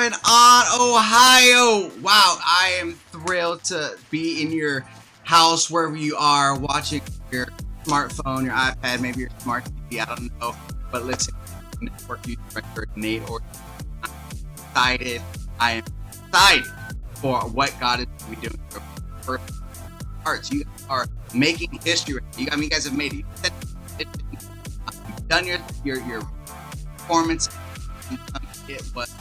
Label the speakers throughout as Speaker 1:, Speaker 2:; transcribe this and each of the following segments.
Speaker 1: going on, Ohio? Wow, I am thrilled to be in your house, wherever you are, watching your smartphone, your iPad, maybe your smart TV, I don't know. But listen, Network Youth Director Nate Ortiz, I am excited for what God is going to be doing for arts. You guys are making history. You guys have made it. You've done your performance. It was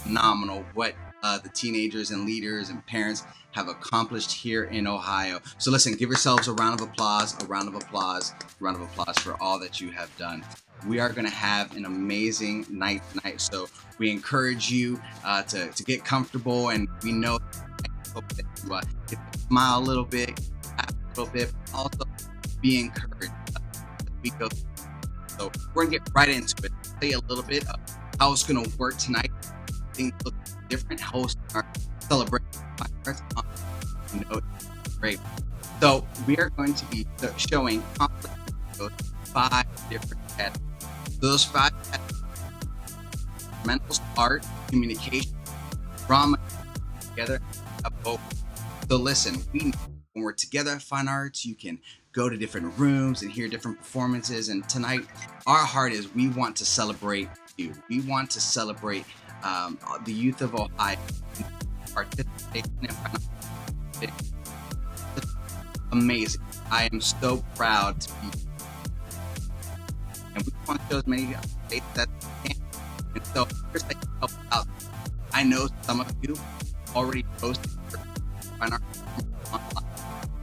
Speaker 1: phenomenal what the teenagers and leaders and parents have accomplished here in Ohio. So listen, give yourselves a round of applause, for all that you have done. We are going to have an amazing night tonight. So we encourage you to get comfortable, and we know that you get to smile a little bit, laugh a little bit, but also be encouraged as we go. So we're going to get right into it. I'll tell you a little bit of how it's going to work tonight. Things look different. Hosts are celebrating. You know, it's great. So we are going to be showing conflict in those 5 different categories. Those 5 categories: mental, art, communication, drama, together, both. So listen, when we're together at Fine Arts, you can go to different rooms and hear different performances. And tonight, our heart is we want to celebrate you. We want to celebrate the youth of Ohio. Participation in Fine Arts. It's amazing. I am so proud to be. And we want to show as many states that we can. And so here's how you help out. I know some of you already posted Fine Arts online.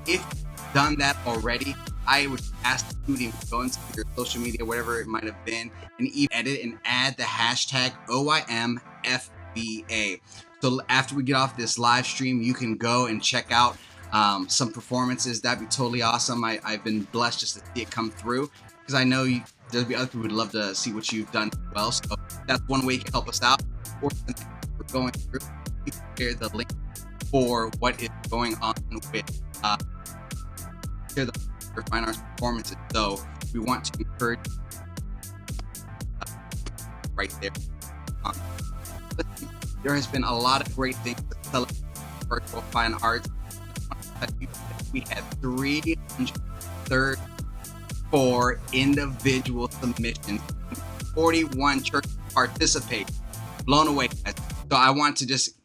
Speaker 1: If you've done that already, I would ask you to go into your social media, whatever it might have been, and even edit and add the hashtag OIMFBA. So after we get off this live stream, you can go and check out some performances. That'd be totally awesome. I've been blessed just to see it come through, because I know there'll be other people who'd love to see what you've done as well. So that's one way you can help us out. Or we're going through, you can share the link for what is going on with share the Fine Arts performances. So we want to encourage right there. Listen, there has been a lot of great things to celebrate virtual Fine Arts. We had 334 individual submissions, 41 churches participate. Blown away, guys. So I want to just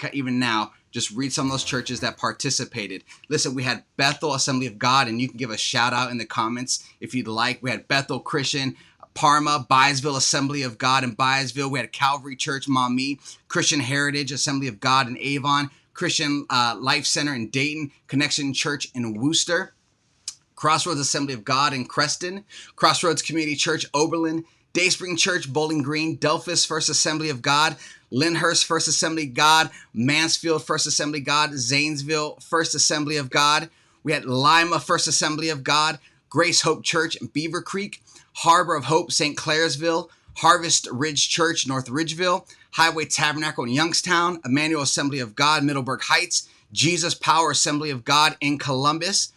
Speaker 1: read some of those churches that participated. Listen, we had Bethel Assembly of God, and you can give a shout out in the comments if you'd like. We had Bethel Christian, Parma, Byesville Assembly of God in Byesville. We had Calvary Church, Maumee, Christian Heritage Assembly of God in Avon, Christian Life Center in Dayton, Connection Church in Worcester, Crossroads Assembly of God in Creston, Crossroads Community Church, Oberlin, Dayspring Church, Bowling Green, Delphus First Assembly of God, Lyndhurst First Assembly of God, Mansfield First Assembly of God, Zanesville First Assembly of God. We had Lima First Assembly of God, Grace Hope Church in Beaver Creek, Harbor of Hope, St. Clairsville, Harvest Ridge Church, North Ridgeville, Highway Tabernacle in Youngstown, Emmanuel Assembly of God, Middleburg Heights, Jesus Power Assembly of God in Columbus.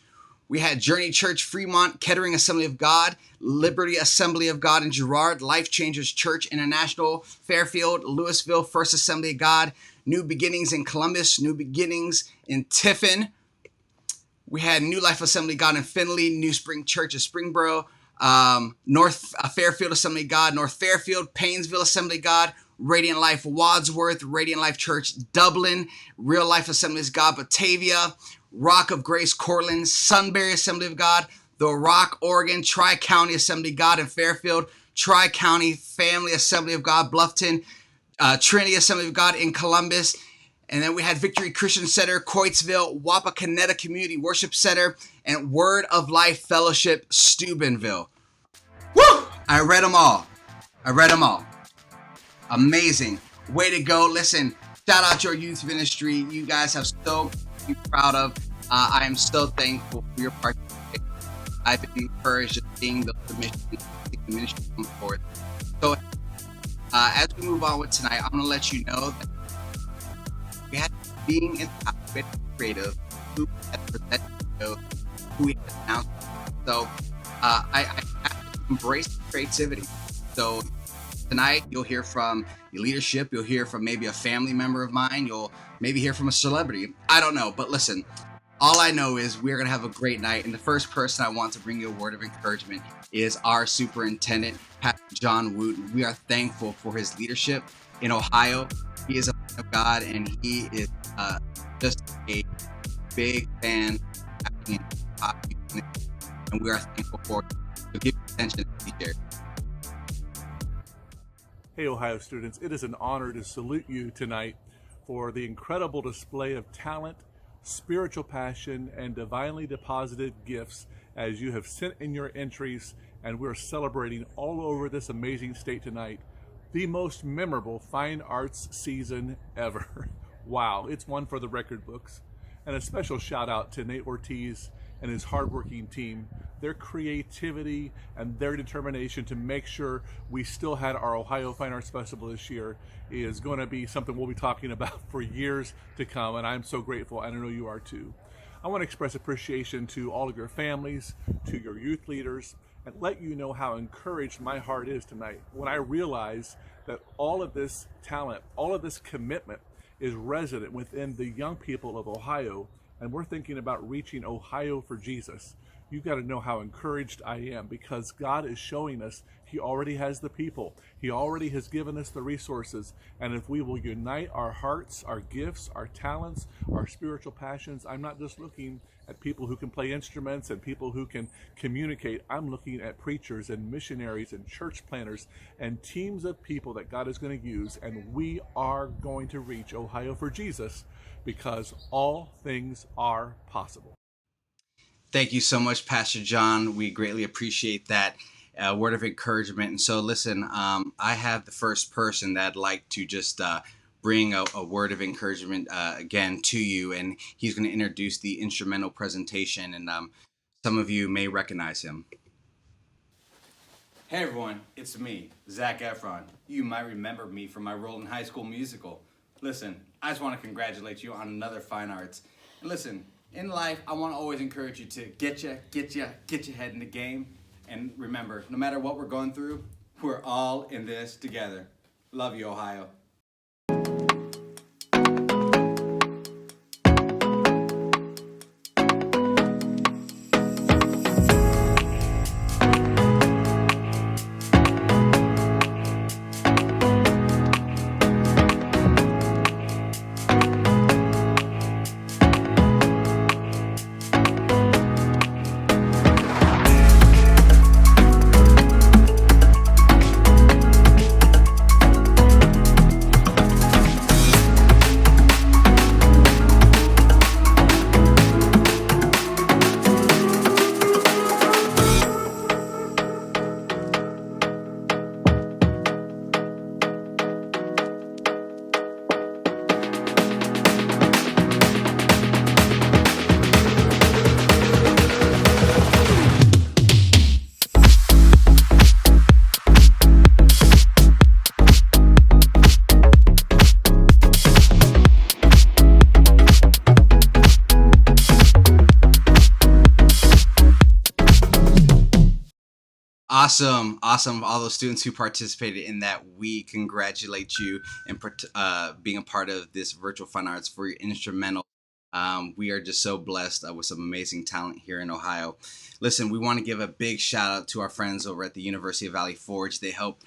Speaker 1: We had Journey Church, Fremont, Kettering Assembly of God, Liberty Assembly of God in Girard, Life Changers Church International, Fairfield, Louisville, First Assembly of God, New Beginnings in Columbus, New Beginnings in Tiffin. We had New Life Assembly of God in Findlay, New Spring Church of Springboro, North Fairfield Assembly of God, North Fairfield, Painesville Assembly of God, Radiant Life Wadsworth, Radiant Life Church Dublin, Real Life Assemblies of God Batavia, Rock of Grace Cortland, Sunbury Assembly of God, The Rock, Oregon, Tri-County Assembly of God in Fairfield, Tri-County Family Assembly of God Bluffton, Trinity Assembly of God in Columbus. And then we had Victory Christian Center, Coatesville, Wapakoneta Community Worship Center, and Word of Life Fellowship, Steubenville. Woo! I read them all. Amazing. Way to go. Listen, shout out your youth ministry. You guys have so much to be proud of. I am so thankful for your participation. I've been encouraged at seeing the ministry come forth. So as we move on with tonight, I'm going to let you know that we had being in the creative who had presented who we had announced. So I have to embrace creativity. So Tonight, you'll hear from your leadership. You'll hear from maybe a family member of mine. You'll maybe hear from a celebrity. I don't know. But listen, all I know is we're going to have a great night. And the first person I want to bring you a word of encouragement is our superintendent, Pastor John Wooten. We are thankful for his leadership in Ohio. He is a man of God, and he is just a big fan of and we are thankful for it. So give attention to the teacher.
Speaker 2: Hey, Ohio students, it is an honor to salute you tonight for the incredible display of talent, spiritual passion, and divinely deposited gifts as you have sent in your entries, and we're celebrating all over this amazing state tonight the most memorable fine arts season ever. Wow, it's one for the record books. And a special shout out to Nate Ortiz and his hardworking team. Their creativity and their determination to make sure we still had our Ohio Fine Arts Festival this year is going to be something we'll be talking about for years to come, and I'm so grateful, and I know you are too. I want to express appreciation to all of your families, to your youth leaders, and let you know how encouraged my heart is tonight when I realize that all of this talent, all of this commitment is resident within the young people of Ohio, and we're thinking about reaching Ohio for Jesus. You've got to know how encouraged I am, because God is showing us He already has the people. He already has given us the resources. And if we will unite our hearts, our gifts, our talents, our spiritual passions, I'm not just looking at people who can play instruments and people who can communicate. I'm looking at preachers and missionaries and church planners and teams of people that God is going to use. And we are going to reach Ohio for Jesus, because all things are possible.
Speaker 1: Thank you so much, Pastor John. We greatly appreciate that word of encouragement. And so, listen, I have the first person that I'd like to just bring a word of encouragement again to you, and he's going to introduce the instrumental presentation, and some of you may recognize him.
Speaker 3: Hey everyone, it's me, Zac Efron. You might remember me from my role in High School Musical. Listen, I just want to congratulate you on another Fine Arts. And listen, in life, I want to always encourage you to get your head in the game. And remember, no matter what we're going through, we're all in this together. Love you, Ohio.
Speaker 1: Awesome. All those students who participated in that, we congratulate you in being a part of this virtual fine arts for your instrumental. We are just so blessed with some amazing talent here in Ohio. Listen, we want to give a big shout out to our friends over at the University of Valley Forge. They help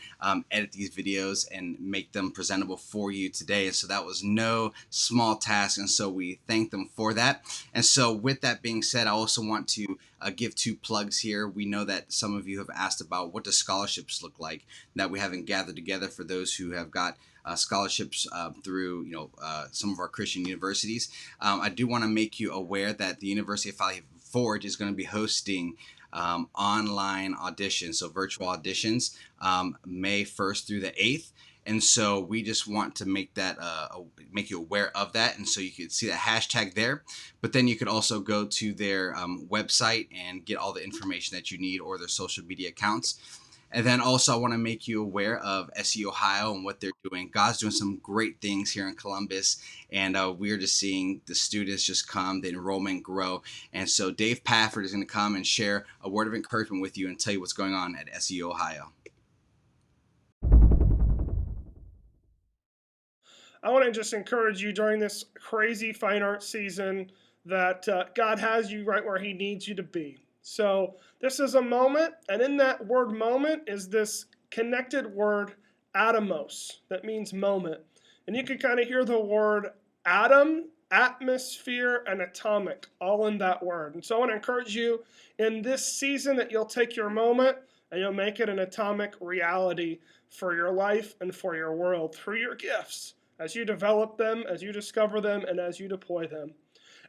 Speaker 1: edit these videos and make them presentable for you today. And so that was no small task. And so we thank them for that. And so with that being said, I also want to give two plugs here. We know that some of you have asked about what do scholarships look like that we haven't gathered together for those who have got scholarships through some of our Christian universities. I do want to make you aware that the University of Valley Forge is going to be hosting online auditions, so virtual auditions, May 1st through the 8th. And so we just want to make that make you aware of that, and so you can see that hashtag there. But then you could also go to their website and get all the information that you need, or their social media accounts. And then also I want to make you aware of SE Ohio and what they're doing. God's doing some great things here in Columbus, and we're just seeing the students just come, the enrollment grow. And so Dave Pafford is going to come and share a word of encouragement with you and tell you what's going on at SE Ohio.
Speaker 4: I want to just encourage you during this crazy fine arts season that God has you right where he needs you to be. So this is a moment, and in that word moment is this connected word atomos, that means moment. And you can kind of hear the word atom, atmosphere, and atomic all in that word. And so I want to encourage you in this season that you'll take your moment and you'll make it an atomic reality for your life and for your world through your gifts as you develop them, as you discover them, and as you deploy them.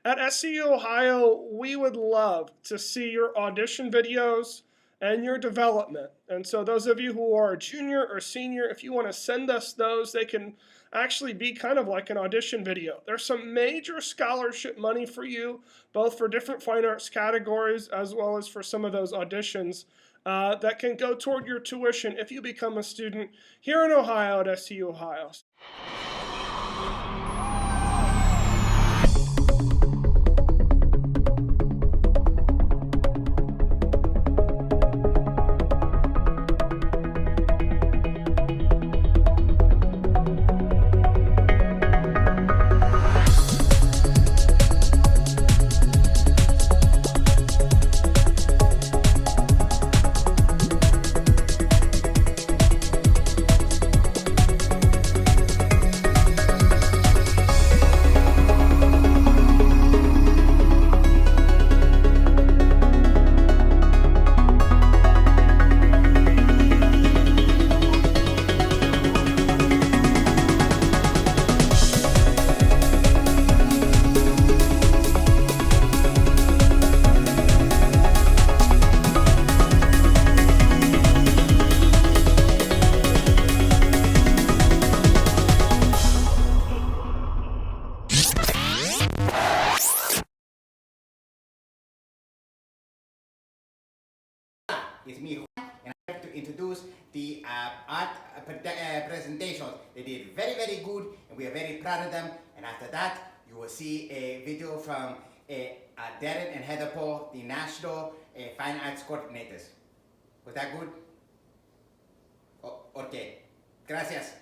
Speaker 4: At SCU Ohio, we would love to see your audition videos and your development. And so those of you who are a junior or senior, if you want to send us those, they can actually be kind of like an audition video. There's some major scholarship money for you, both for different fine arts categories as well as for some of those auditions that can go toward your tuition if you become a student here in Ohio at SCU Ohio.
Speaker 3: It's me, Juan, and I have to introduce the art presentations. They did very, very good, and we are very proud of them. And after that, you will see a video from Darren and Heather Paul, the National Fine Arts Coordinators. Was that good? Okay. Gracias.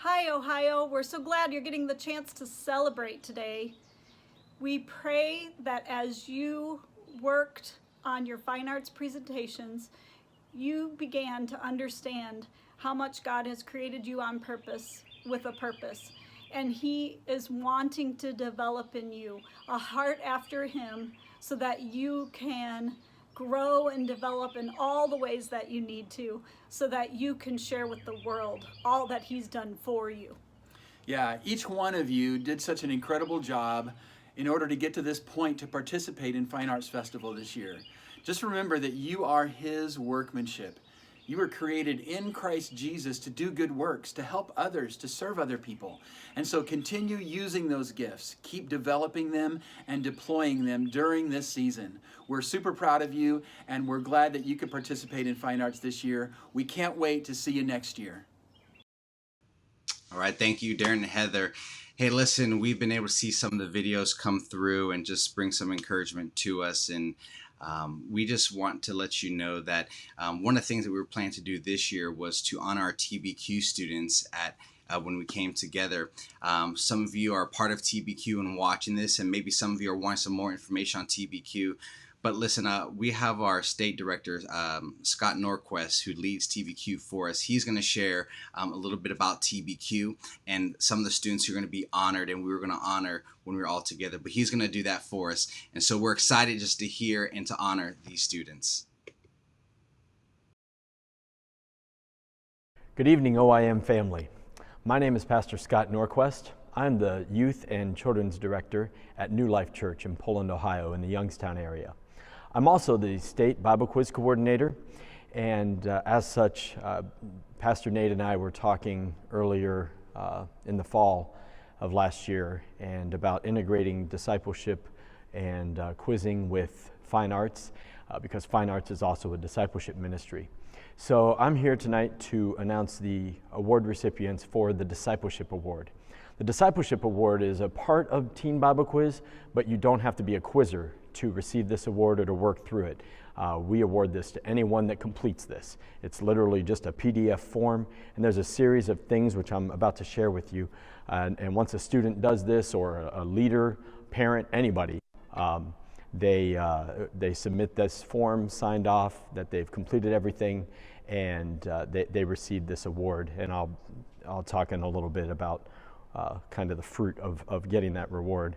Speaker 5: Hi, Ohio. We're so glad you're getting the chance to celebrate today. We pray that as you worked on your fine arts presentations, you began to understand how much God has created you on purpose, with a purpose. And He is wanting to develop in you a heart after Him so that you can grow and develop in all the ways that you need to, so that you can share with the world all that He's done for you.
Speaker 6: Yeah, each one of you did such an incredible job in order to get to this point to participate in Fine Arts Festival this year. Just remember that you are His workmanship. You were created in Christ Jesus to do good works, to help others, to serve other people. And so continue using those gifts. Keep developing them and deploying them during this season. We're super proud of you, and we're glad that you could participate in Fine Arts this year. We can't wait to see you next year.
Speaker 1: All right, thank you, Darren and Heather. Hey, listen, we've been able to see some of the videos come through and just bring some encouragement to us. And we just want to let you know that one of the things that we were planning to do this year was to honor our TBQ students at when we came together. Some of you are part of TBQ and watching this, and maybe some of you are wanting some more information on TBQ. But listen, we have our state director, Scott Norquist, who leads TBQ for us. He's going to share a little bit about TBQ and some of the students who are going to be honored, and we were going to honor when we were all together. But he's going to do that for us. And so we're excited just to hear and to honor these students.
Speaker 7: Good evening, OIM family. My name is Pastor Scott Norquist. I'm the Youth and Children's Director at New Life Church in Poland, Ohio, in the Youngstown area. I'm also the State Bible Quiz Coordinator, and as such, Pastor Nate and I were talking earlier in the fall of last year and about integrating discipleship and quizzing with fine arts, because fine arts is also a discipleship ministry. So I'm here tonight to announce the award recipients for the Discipleship Award. The Discipleship Award is a part of Teen Bible Quiz, but you don't have to be a quizzer to receive this award or to work through it. We award this to anyone that completes this. It's literally just a PDF form, and there's a series of things which I'm about to share with you. And once a student does this, or a leader, parent, anybody, they submit this form signed off that they've completed everything, and they receive this award. And I'll talk in a little bit about kind of the fruit of getting that reward.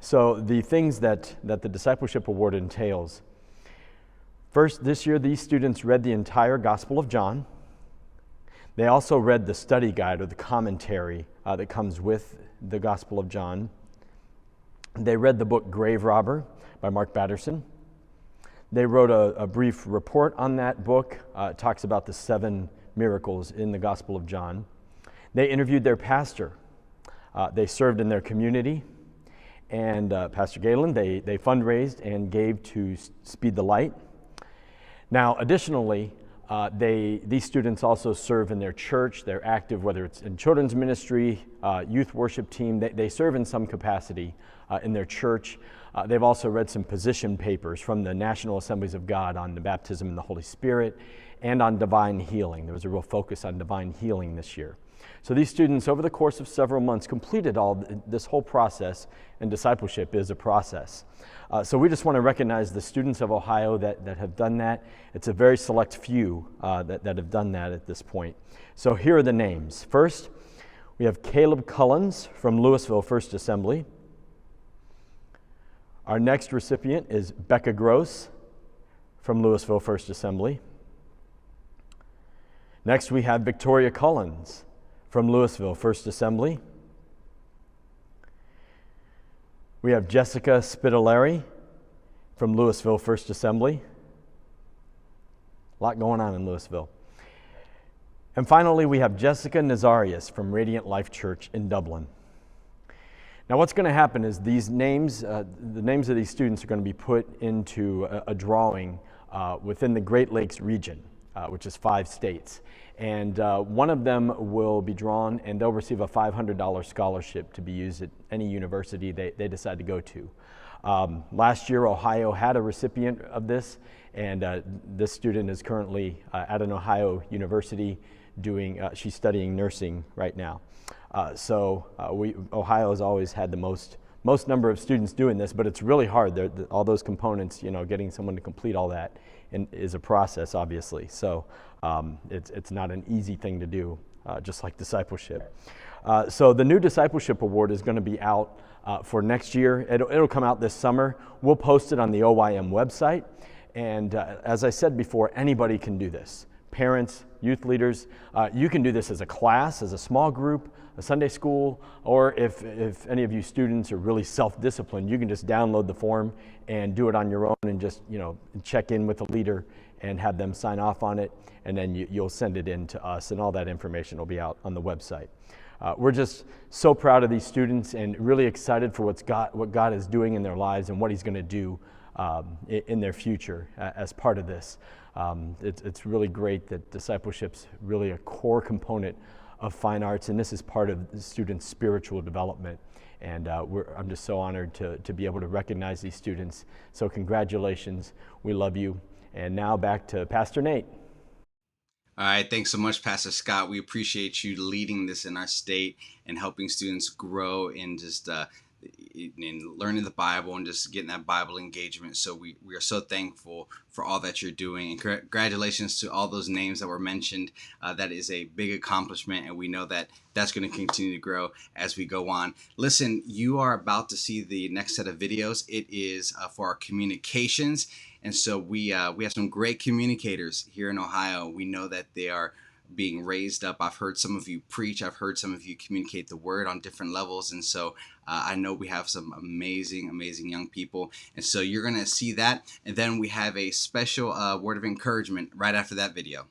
Speaker 7: So the things that the Discipleship Award entails. First, this year these students read the entire Gospel of John. They also read the study guide or the commentary that comes with the Gospel of John. They read the book Grave Robber by Mark Batterson. They wrote a brief report on that book. It talks about the 7 miracles in the Gospel of John. They interviewed their pastor. They served in their community. And Pastor Galen, they fundraised and gave to Speed the Light. Now, additionally, these students also serve in their church. They're active, whether it's in children's ministry, youth worship team. They serve in some capacity in their church. They've also read some position papers from the National Assemblies of God on the baptism in the Holy Spirit and on divine healing. There was a real focus on divine healing this year. So these students, over the course of several months, completed this whole process, and discipleship is a process. So we just want to recognize the students of Ohio that have done that. It's a very select few that have done that at this point. So here are the names. First, we have Caleb Cullens from Louisville First Assembly. Our next recipient is Becca Gross from Louisville First Assembly. Next, we have Victoria Cullens from Louisville First Assembly. We have Jessica Spitaleri from Louisville First Assembly. A lot going on in Louisville. And finally, we have Jessica Nazarius from Radiant Life Church in Dublin. Now, what's going to happen is these names, the names of these students are going to be put into a drawing within the Great Lakes region, which is 5 states. And one of them will be drawn, and they'll receive a $500 scholarship to be used at any university they decide to go to. Last year, Ohio had a recipient of this, and this student is currently at an Ohio university she's studying nursing right now. Ohio has always had the most number of students doing this, but it's really hard. All those components, getting someone to complete all that is a process, obviously. So it's not an easy thing to do, just like discipleship. So the new Discipleship Award is going to be out for next year. It'll come out this summer. We'll post it on the OYM website. And as I said before, anybody can do this. Parents, youth leaders, you can do this as a class, as a small group, a Sunday school, or if any of you students are really self-disciplined, you can just download the form and do it on your own and just check in with the leader and have them sign off on it, and then you'll send it in to us, and all that information will be out on the website. We're just so proud of these students and really excited for what God is doing in their lives and what He's going to do in their future as part of this. It's really great that discipleship's really a core component of fine arts, and this is part of the students' spiritual development. And I'm just so honored to be able to recognize these students. So congratulations, we love you. And now back to Pastor Nate.
Speaker 1: All right, thanks so much, Pastor Scott. We appreciate you leading this in our state and helping students grow in just in learning the Bible and just getting that Bible engagement. So we are so thankful for all that you're doing, and congratulations to all those names that were mentioned. That is a big accomplishment, and we know that that's going to continue to grow as we go on. Listen, you are about to see the next set of videos. It is for our communications, and so we have some great communicators here in Ohio. We know that they are being raised up. I've heard some of you preach. I've heard some of you communicate the word on different levels. And so I know we have some amazing, amazing young people. And so you're going to see that. And then we have a special word of encouragement right after that video.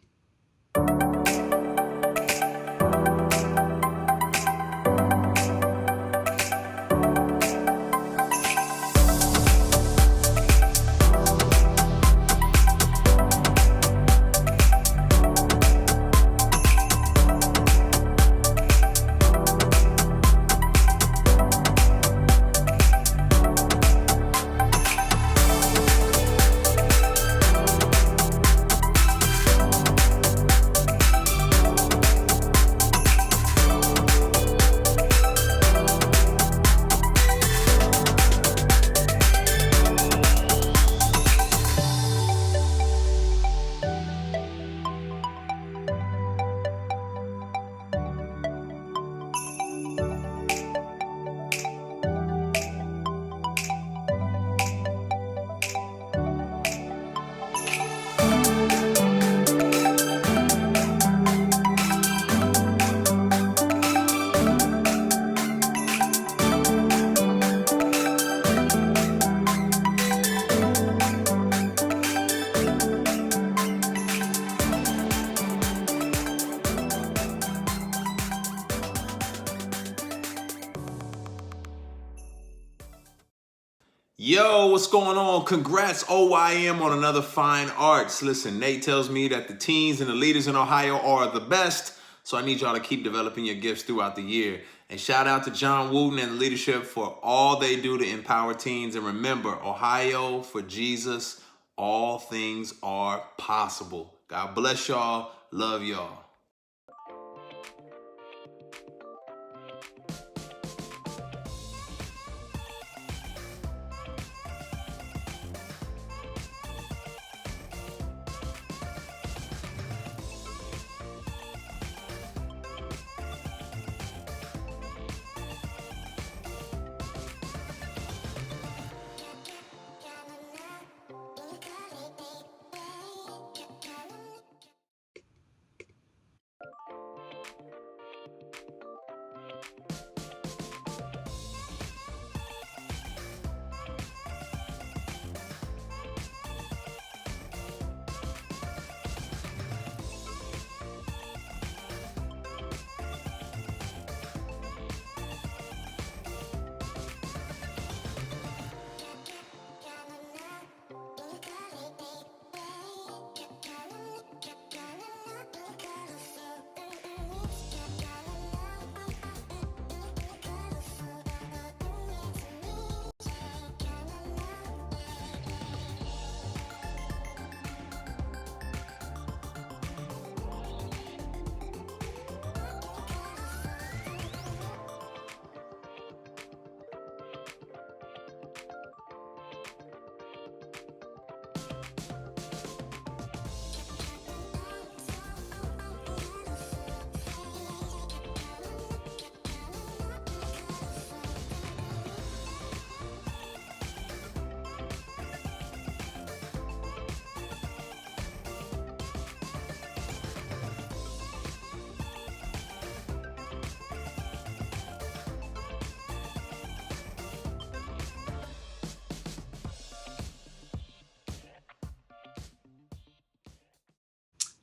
Speaker 8: Yo, what's going on? Congrats, OIM, on another fine arts. Listen, Nate tells me that the teens and the leaders in Ohio are the best, so I need y'all to keep developing your gifts throughout the year. And shout out to John Wooten and the leadership for all they do to empower teens. And remember, Ohio for Jesus, all things are possible. God bless y'all. Love y'all.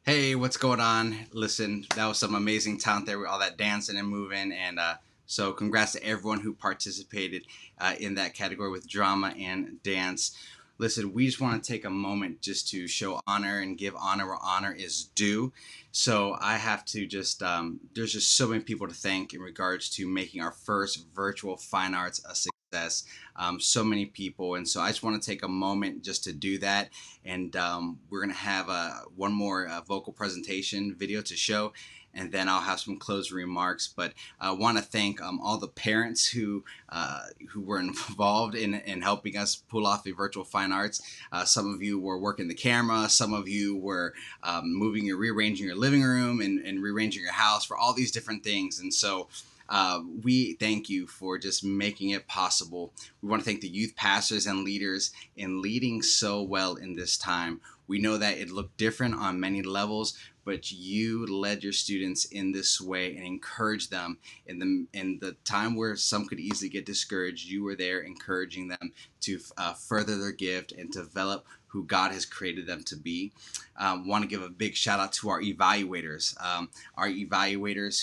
Speaker 1: Hey, what's going on? Listen, that was some amazing talent there with all that dancing and moving. And so congrats to everyone who participated in that category with drama and dance. Listen, we just want to take a moment just to show honor and give honor where honor is due. So I have to just, there's just so many people to thank in regards to making our first virtual fine arts a success. So many people. And so I just want to take a moment just to do that. And we're going to have one more vocal presentation video to show. and then I'll have some closing remarks. But I want to thank all the parents who were involved in helping us pull off the virtual fine arts. Some of you were working the camera, some of you were moving or rearranging your living room and rearranging your house, for all these different things. And so we thank you for just making it possible. We want to thank the youth pastors and leaders in leading so well in this time. We know that it looked different on many levels, but you led your students in this way and encouraged them in the time where some could easily get discouraged. You were there encouraging them to further their gift and develop who God has created them to be. Want to give a big shout out to our evaluators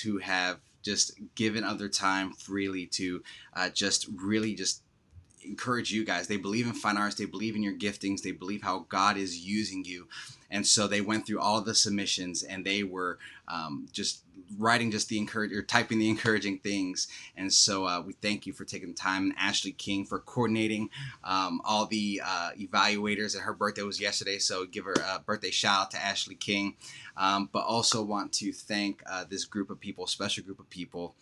Speaker 1: who have just given of their time freely to just encourage you guys. They believe in fine arts. They believe in your giftings. They believe how God is using you. And so they went through all the submissions, and they were just writing just typing the encouraging things. And so we thank you for taking the time, and Ashley King for coordinating all the evaluators. And her birthday was yesterday, so give her a birthday shout out to Ashley King. But also want to thank this group of people, special group of people.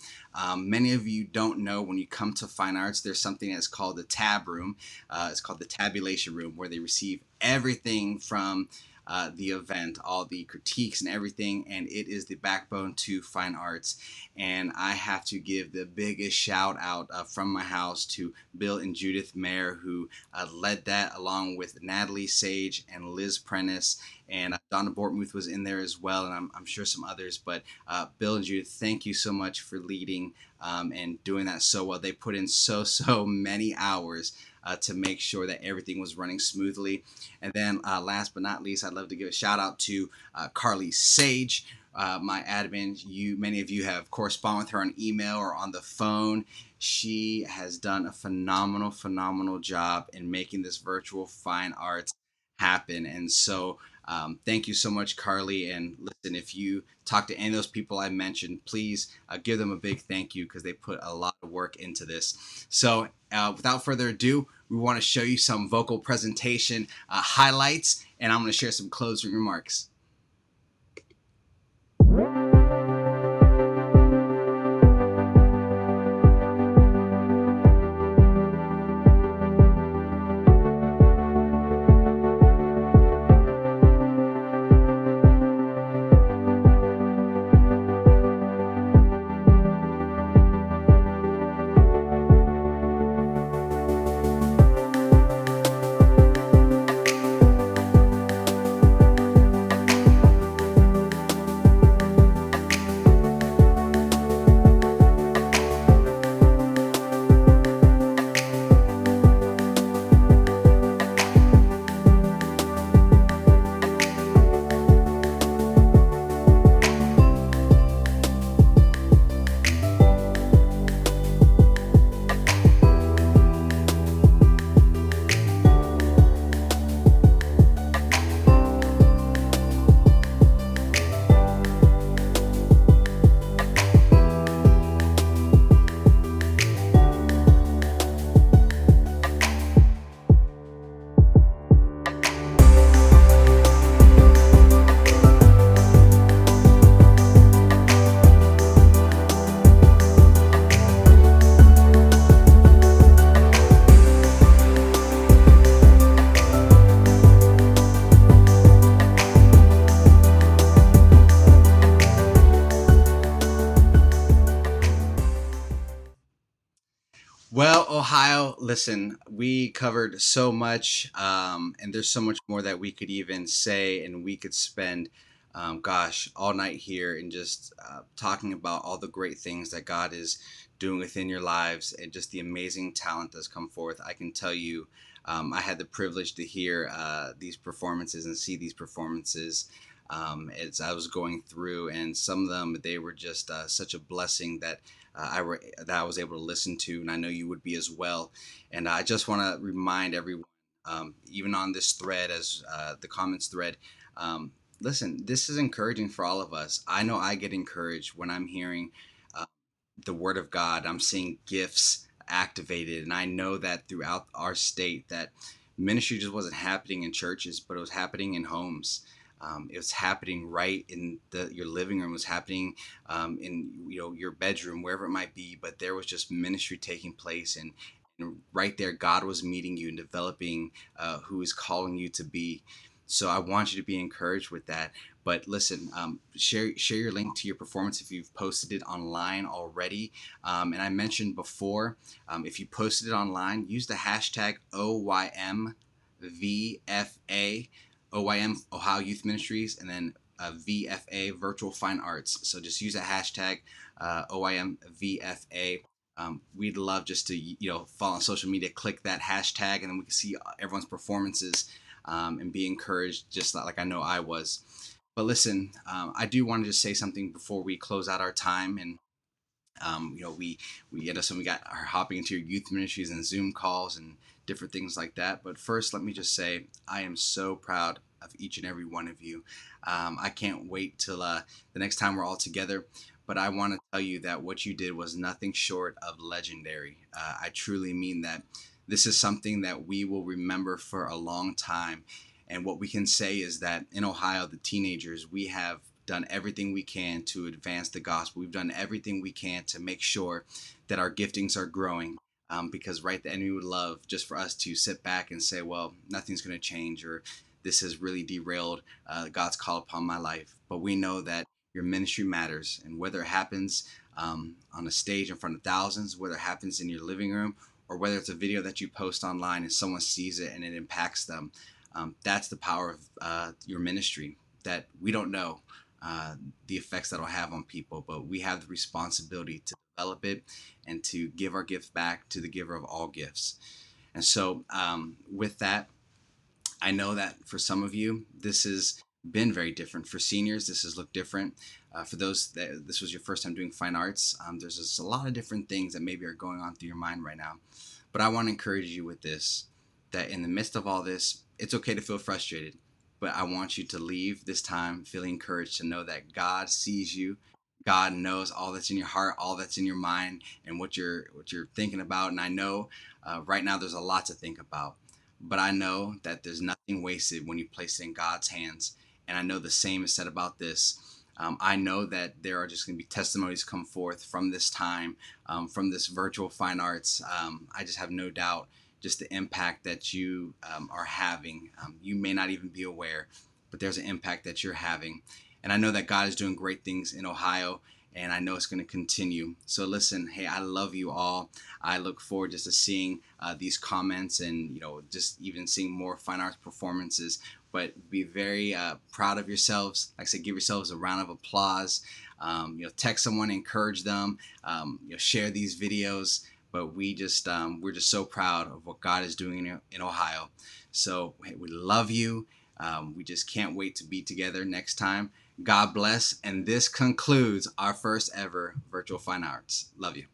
Speaker 1: Many of you don't know, when you come to fine arts, there's something that's called the tab room. It's called the tabulation room, where they receive everything from the event, all the critiques and everything, and it is the backbone to fine arts. And I have to give the biggest shout out from my house to Bill and Judith Mayer, who led that, along with Natalie Sage and Liz Prentice, and Donna Bortmuth was in there as well, and I'm sure some others. But Bill and Judith, thank you so much for leading and doing that so well. They put in so many hours to make sure that everything was running smoothly. And then last but not least, I'd love to give a shout out to Carly Sage, my admin. Many of you have corresponded with her on email or on the phone. She has done a phenomenal job in making this virtual fine arts happen. And so thank you so much, Carly. And listen, if you talk to any of those people I mentioned, please give them a big thank you, because they put a lot of work into this. So without further ado, we want to show you some vocal presentation highlights, and I'm going to share some closing remarks. Well, Ohio, listen, we covered so much, and there's so much more that we could even say, and we could spend, all night here and just talking about all the great things that God is doing within your lives, and just the amazing talent that's come forth. I can tell you, I had the privilege to hear these performances and see these performances as I was going through, and some of them, they were just such a blessing that I was able to listen to, and I know you would be as well. And I just want to remind everyone, even on this thread, as the comments thread, listen, this is encouraging for all of us. I know I get encouraged when I'm hearing the Word of God. I'm seeing gifts activated, and I know that throughout our state that ministry just wasn't happening in churches, but it was happening in homes. It was happening right in your living room. It was happening in your bedroom, wherever it might be. But there was just ministry taking place, and right there, God was meeting you and developing who He's calling you to be. So I want you to be encouraged with that. But listen, share your link to your performance if you've posted it online already. And I mentioned before, if you posted it online, use the hashtag OYMVFA, OYM Ohio Youth Ministries, and then VFA Virtual Fine Arts. So just use that hashtag OYM VFA. We'd love just to follow on social media, click that hashtag, and then we can see everyone's performances and be encouraged, just like I know I was. But listen, I do want to just say something before we close out our time. And we we got our hopping into your youth ministries and Zoom calls and different things like that. But first, let me just say I am so proud of each and every one of you. I can't wait till the next time we're all together. But I want to tell you that what you did was nothing short of legendary. I truly mean that. This is something that we will remember for a long time. And what we can say is that in Ohio, the teenagers, we have done everything we can to advance the gospel. We've done everything we can to make sure that our giftings are growing. Because the enemy would love just for us to sit back and say, well, nothing's going to change, or this has really derailed God's call upon my life. But we know that your ministry matters. And whether it happens on a stage in front of thousands, whether it happens in your living room, or whether it's a video that you post online and someone sees it and it impacts them, that's the power of your ministry, that we don't know the effects that'll have on people, but we have the responsibility to develop it and to give our gift back to the giver of all gifts. And so with that, I know that for some of you, this has been very different. For seniors, this has looked different. For those that this was your first time doing fine arts, there's just a lot of different things that maybe are going on through your mind right now. But I want to encourage you with this, that in the midst of all this, it's okay to feel frustrated. But I want you to leave this time feeling encouraged to know that God sees you. God knows all that's in your heart, all that's in your mind, and what you're thinking about. And I know right now there's a lot to think about. But I know that there's nothing wasted when you place it in God's hands. And I know the same is said about this. I know that there are just going to be testimonies come forth from this time, from this virtual fine arts. I just have no doubt just the impact that you are having. You may not even be aware, but there's an impact that you're having. And I know that God is doing great things in Ohio, and I know it's going to continue. So listen, hey, I love you all. I look forward just to seeing these comments and, just even seeing more fine arts performances. But be very proud of yourselves. Like I said, give yourselves a round of applause. Text someone, encourage them. Share these videos. But we're just so proud of what God is doing in Ohio. So hey, we love you. We just can't wait to be together next time. God bless. And this concludes our first ever Virtual Fine Arts. Love you.